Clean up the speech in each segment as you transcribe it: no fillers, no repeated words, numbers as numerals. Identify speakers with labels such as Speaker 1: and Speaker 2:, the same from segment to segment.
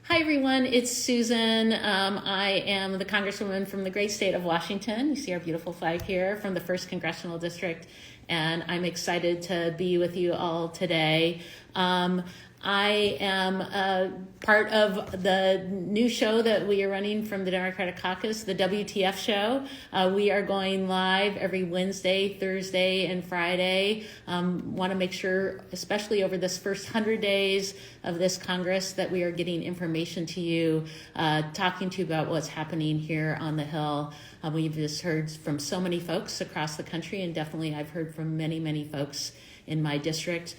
Speaker 1: Hi, everyone. It's Susan. I am the Congresswoman from the great state of Washington. You see our beautiful flag here from the 1st Congressional District, and I'm excited to be with you all today. I am part of the new show that we are running from the Democratic Caucus, the WTF Show. We are going live every Wednesday, Thursday, and Friday. Want to make sure, especially over this first 100 days of this Congress, that we are getting information to you, talking to you about what's happening here on the Hill. We've just heard from so many folks across the country, and definitely I've heard from many, many folks in my district.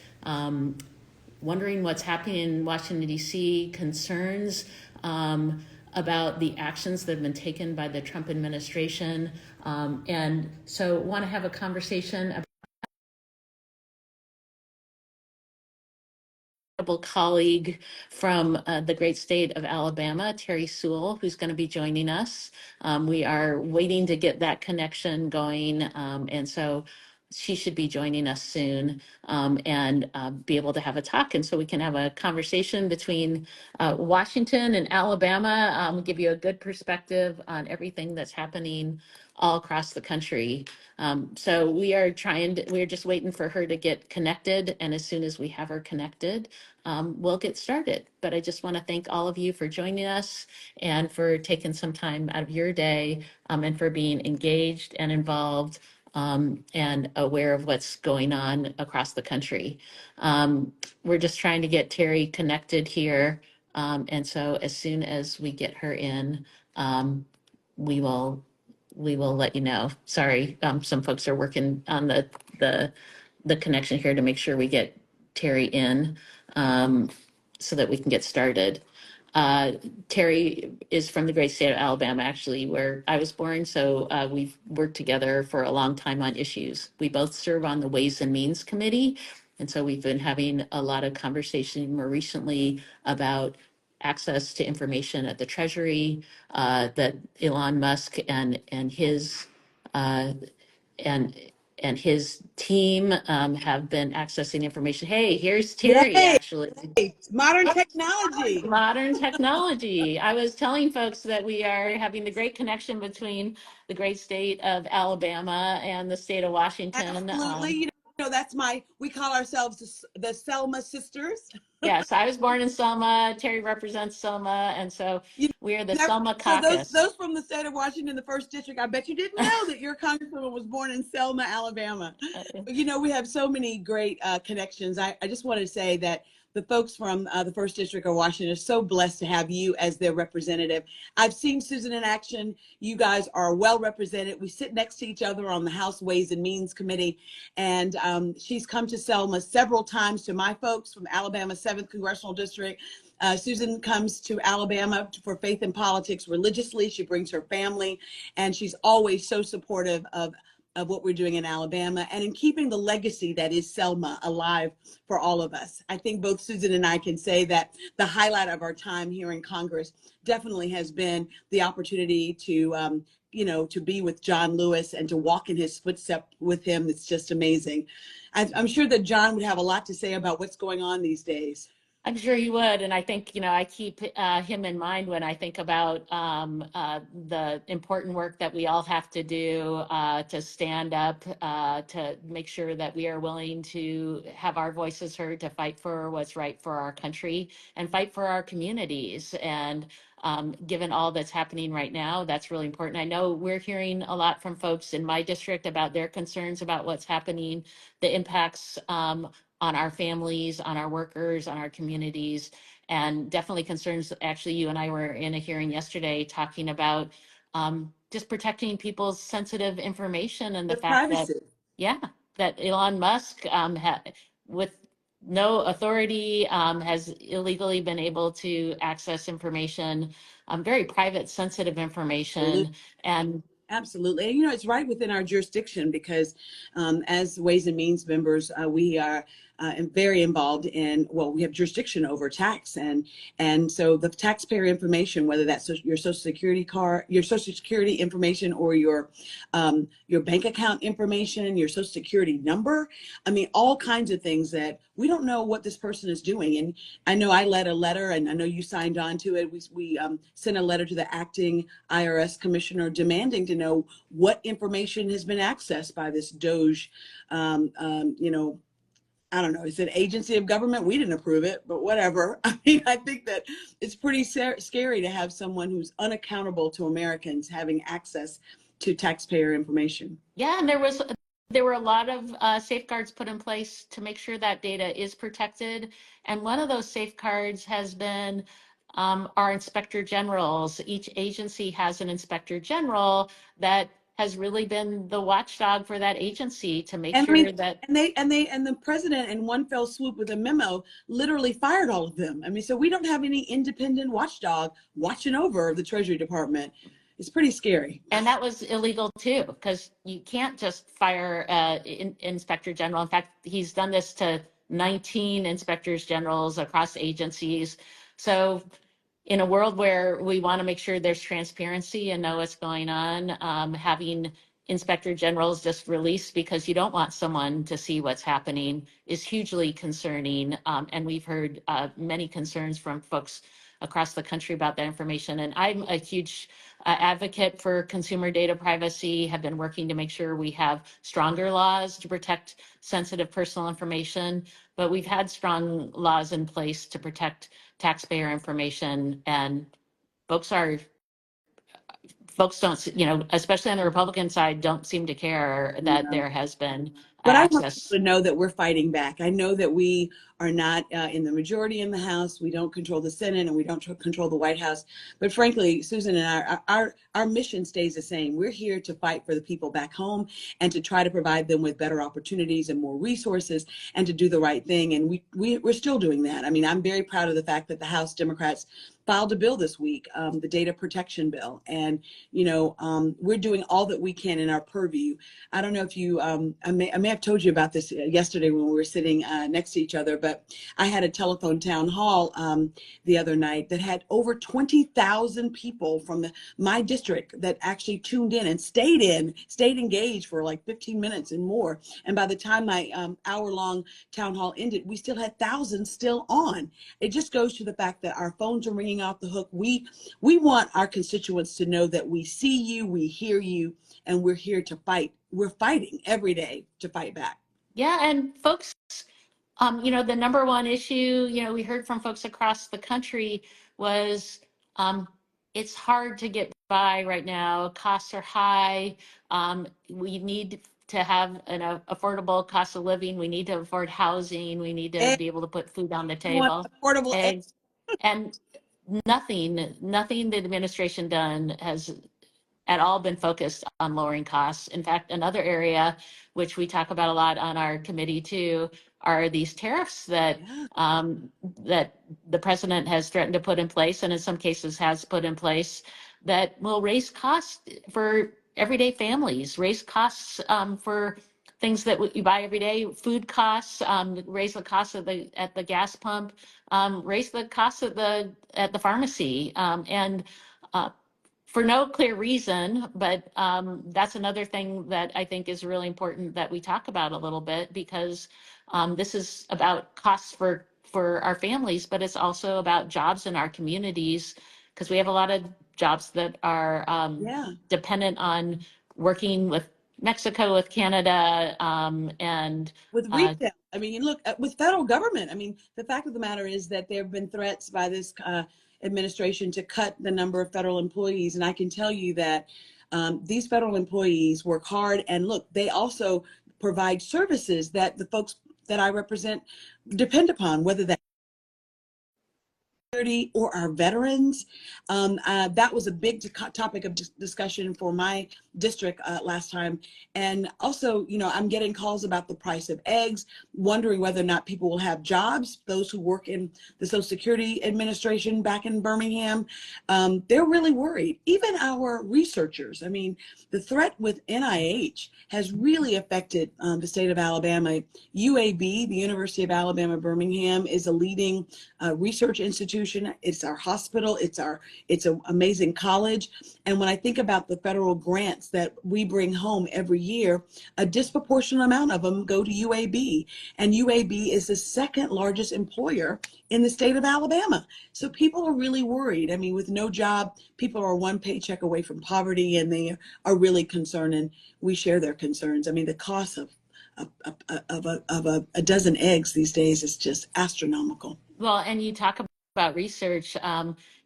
Speaker 1: Wondering what's happening in Washington, D.C., concerns about the actions that have been taken by the Trump administration. And so want to have a conversation about a colleague from the great state of Alabama, Terri Sewell, who's going to be joining us. We are waiting to get that connection going. And so she should be joining us soon and be able to have a talk. And so we can have a conversation between Washington and Alabama, give you a good perspective on everything that's happening all across the country. So we're just waiting for her to get connected. And as soon as we have her connected, we'll get started. But I just want to thank all of you for joining us and for taking some time out of your day and for being engaged and involved and aware of what's going on across the country. We're just trying to get Terri connected here. And so as soon as we get her in, we will let you know. Sorry, some folks are working on the connection here to make sure we get Terri in so that we can get started. Terri is from the great state of Alabama, actually, where I was born. So we've worked together for a long time on issues. We both serve on the Ways and Means Committee. And so we've been having a lot of conversation more recently about access to information at the Treasury, that Elon Musk and his and and his team have been accessing information. Hey, here's Terri,
Speaker 2: Yay!
Speaker 1: actually.
Speaker 2: Modern technology.
Speaker 1: Modern technology. I was telling folks that we are having the great connection between the great state of Alabama and the state of Washington.
Speaker 2: Absolutely. We call ourselves the Selma sisters.
Speaker 1: Yes, I was born in Selma. Terri represents Selma, and so
Speaker 2: You
Speaker 1: we are the
Speaker 2: never,
Speaker 1: Selma
Speaker 2: so
Speaker 1: Caucus.
Speaker 2: those from the state of Washington, the first district, I bet you didn't know that your congresswoman was born in Selma, Alabama. But we have so many great connections. I just want to say that the folks from the first district of Washington are so blessed to have you as their representative. I've seen Susan in action. You guys are well represented. We sit next to each other on the House Ways and Means Committee, and she's come to Selma several times to my folks from Alabama 7th Congressional District. Susan comes to Alabama for Faith in Politics religiously. She brings her family, and she's always so supportive of what we're doing in Alabama and in keeping the legacy that is Selma alive for all of us. I think both Susan and I can say that the highlight of our time here in Congress definitely has been the opportunity to to be with John Lewis and to walk in his footsteps with him. It's just amazing. I'm sure that John would have a lot to say about what's going on these days.
Speaker 1: I'm sure you would, and I think I keep him in mind when I think about the important work that we all have to do to stand up, to make sure that we are willing to have our voices heard, to fight for what's right for our country and fight for our communities. And given all that's happening right now, that's really important. I know we're hearing a lot from folks in my district about their concerns about what's happening, the impacts on our families, on our workers, on our communities, and definitely concerns. Actually, you and I were in a hearing yesterday talking about just protecting people's sensitive information and the
Speaker 2: The
Speaker 1: fact that,
Speaker 2: privacy.
Speaker 1: yeah, that Elon Musk, with no authority, has illegally been able to access information, very private, sensitive information, and
Speaker 2: Absolutely. And, it's right within our jurisdiction because as Ways and Means members, we are and very involved in, well, we have jurisdiction over tax, and so the taxpayer information, whether that's your social security card, your social security information, or your bank account information, your social security number. I mean, all kinds of things that we don't know what this person is doing. And I know I led a letter, and I know you signed on to it. We sent a letter to the acting IRS commissioner demanding to know what information has been accessed by this Doge, you know, I don't know, it's an agency of government. We didn't approve it, but whatever. I mean, I think that it's pretty scary to have someone who's unaccountable to Americans having access to taxpayer information.
Speaker 1: Yeah, and there were a lot of safeguards put in place to make sure that data is protected. And one of those safeguards has been our inspector generals. Each agency has an inspector general that has really been the watchdog for that agency to make
Speaker 2: And I
Speaker 1: sure
Speaker 2: mean,
Speaker 1: that.
Speaker 2: and the president in one fell swoop with a memo literally fired all of them. I mean, so we don't have any independent watchdog watching over the Treasury Department. It's pretty scary.
Speaker 1: And that was illegal too, because you can't just fire inspector general. In fact, he's done this to 19 inspectors generals across agencies. So in a world where we want to make sure there's transparency and know what's going on, having inspector generals just released because you don't want someone to see what's happening is hugely concerning. And we've heard many concerns from folks across the country about that information. And I'm a huge advocate for consumer data privacy, have been working to make sure we have stronger laws to protect sensitive personal information. But we've had strong laws in place to protect taxpayer information, and folks don't, especially on the Republican side, don't seem to care that there has been
Speaker 2: But I want
Speaker 1: access.
Speaker 2: people to know that we're fighting back. I know that we are not in the majority in the House. We don't control the Senate, and we don't control the White House. But frankly, Susan and our mission stays the same. We're here to fight for the people back home and to try to provide them with better opportunities and more resources and to do the right thing. And we're still doing that. I mean, I'm very proud of the fact that the House Democrats filed a bill this week, the data protection bill. And, we're doing all that we can in our purview. I don't know if you, I may have told you about this yesterday when we were sitting next to each other, but I had a telephone town hall the other night that had over 20,000 people from my district that actually tuned in and stayed engaged for like 15 minutes and more. And by the time my hour-long town hall ended, we still had thousands still on. It just goes to the fact that our phones are ringing off the hook. We want our constituents to know that we see you, we hear you, and we're here to fight. We're fighting every day to fight back.
Speaker 1: Yeah, and folks, the number one issue, we heard from folks across the country was it's hard to get by right now. Costs are high. We need to have an affordable cost of living. We need to afford housing. We need to be able to put food on the table.
Speaker 2: Affordable eggs.
Speaker 1: And nothing the administration done has at all been focused on lowering costs. In fact, another area which we talk about a lot on our committee too are these tariffs that that the president has threatened to put in place, and in some cases has put in place, that will raise costs for everyday families, raise costs for things that you buy every day, food costs, raise the cost at the gas pump, raise the costs at the pharmacy, and for no clear reason. But that's another thing that I think is really important that we talk about a little bit, because this is about costs for our families, but it's also about jobs in our communities, because we have a lot of jobs that are dependent on working with Mexico, with Canada, and
Speaker 2: with retail. I mean, look, with federal government. I mean, the fact of the matter is that there have been threats by this administration to cut the number of federal employees. And I can tell you that these federal employees work hard. And look, they also provide services that the folks that I represent depend upon, whether that or our veterans. That was a big topic of discussion for my district last time. And also, I'm getting calls about the price of eggs, wondering whether or not people will have jobs. Those who work in the Social Security Administration back in Birmingham, they're really worried. Even our researchers, I mean, the threat with NIH has really affected the state of Alabama. UAB, the University of Alabama, Birmingham, is a leading research institution. It's our hospital. It's an amazing college. And when I think about the federal grants that we bring home every year, a disproportionate amount of them go to UAB. And UAB is the second largest employer in the state of Alabama. So people are really worried. I mean, with no job, people are one paycheck away from poverty, and they are really concerned, and we share their concerns. I mean, the cost of a dozen eggs these days is just astronomical.
Speaker 1: Well, and you talk about research.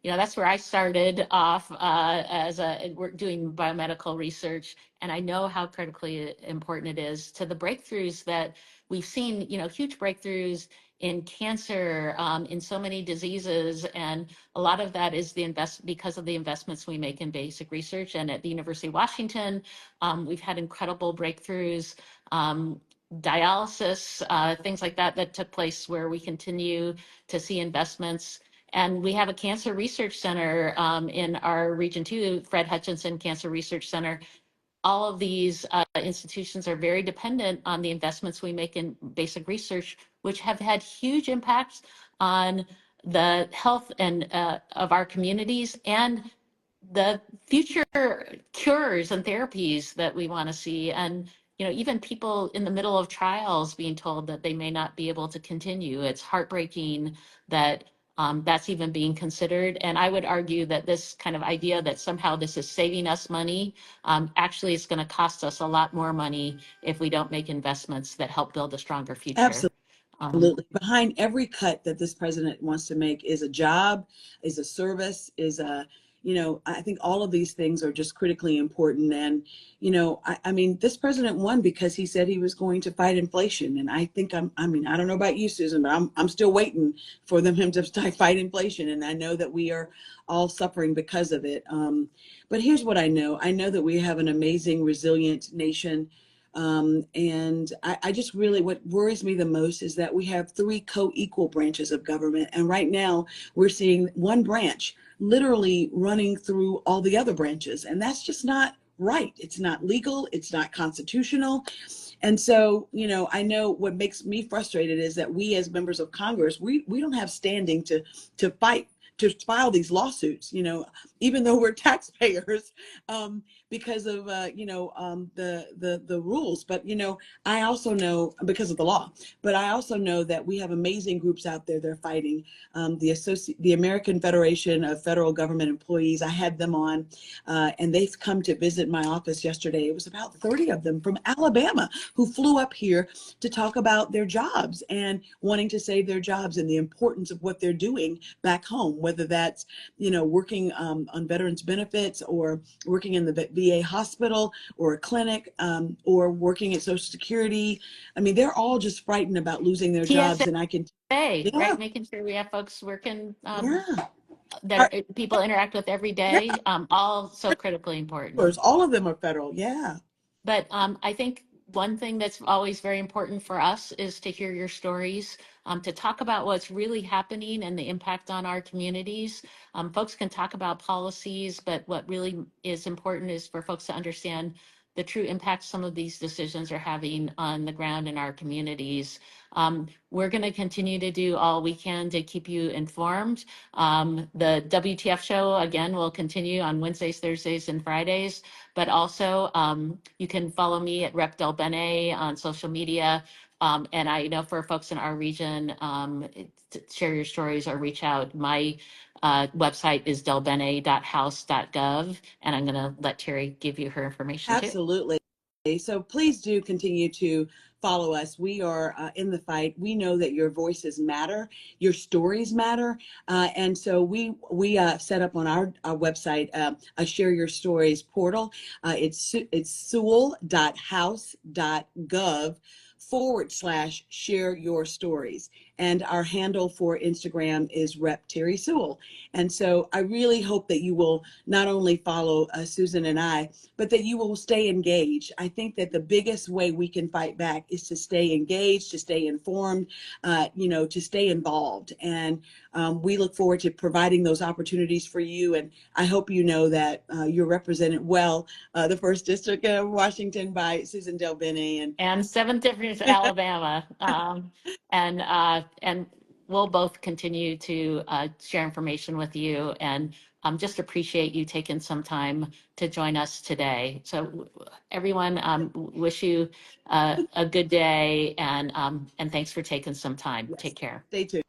Speaker 1: That's where I started off we're doing biomedical research, and I know how critically important it is to the breakthroughs that we've seen. Huge breakthroughs in cancer, in so many diseases, and a lot of that is because of the investments we make in basic research. And at the University of Washington, we've had incredible breakthroughs. Dialysis, things like that took place, where we continue to see investments. And we have a cancer research center in our region too, Fred Hutchinson Cancer Research Center. All of these institutions are very dependent on the investments we make in basic research, which have had huge impacts on the health and of our communities and the future cures and therapies that we want to see. And even people in the middle of trials being told that they may not be able to continue. It's heartbreaking that that's even being considered. And I would argue that this kind of idea that somehow this is saving us money, actually it's going to cost us a lot more money if we don't make investments that help build a stronger future.
Speaker 2: Absolutely. Behind every cut that this president wants to make is a job, is a service, I think all of these things are just critically important. And, I mean, this president won because he said he was going to fight inflation. And I think I don't know about you, Susan, but I'm still waiting for him to fight inflation. And I know that we are all suffering because of it. But here's what I know. I know that we have an amazing, resilient nation. And I just really, what worries me the most is that we have three co-equal branches of government. And right now we're seeing one branch literally running through all the other branches. And that's just not right. It's not legal. It's not constitutional. And so, I know what makes me frustrated is that we as members of Congress, we don't have standing to fight, to file these lawsuits, even though we're taxpayers, because of the rules. But I also know, because of the law, but I also know that we have amazing groups out there. They're fighting. The American Federation of Federal Government Employees, I had them on, and they've come to visit my office yesterday. It was about 30 of them from Alabama who flew up here to talk about their jobs and wanting to save their jobs and the importance of what they're doing back home, whether that's working on veterans benefits, or working in the VA hospital or a clinic, or working at Social Security. I mean, they're all just frightened about losing their jobs. And I can
Speaker 1: say, right, making sure we have folks working
Speaker 2: that
Speaker 1: people interact with every day, all so critically important.
Speaker 2: All of them are federal.
Speaker 1: But I think one thing that's always very important for us is to hear your stories, to talk about what's really happening and the impact on our communities. Folks can talk about policies, but what really is important is for folks to understand the true impact some of these decisions are having on the ground in our communities. We're going to continue to do all we can to keep you informed. The WTF show, again, will continue on Wednesdays, Thursdays, and Fridays. But also, you can follow me at Rep Del Bene on social media. And I know for folks in our region, share your stories or reach out. My website is delbene.house.gov, and I'm going to let Terri give you her information too.
Speaker 2: Absolutely. So please do continue to follow us. We are in the fight. We know that your voices matter, your stories matter, and so we set up on our website a Share Your Stories portal. It's sewell.house.gov /share your stories. and our handle for Instagram is Rep Terri Sewell. And so I really hope that you will not only follow Susan and I, but that you will stay engaged. I think that the biggest way we can fight back is to stay engaged, to stay informed, to stay involved. And we look forward to providing those opportunities for you. And I hope you know that you're represented well, the First District of Washington by Susan Delbene
Speaker 1: and 7th District, Alabama. And we'll both continue to share information with you, and just appreciate you taking some time to join us today. So everyone, wish you a good day, and thanks for taking some time.
Speaker 2: yes,
Speaker 1: Take care.
Speaker 2: stay tuned.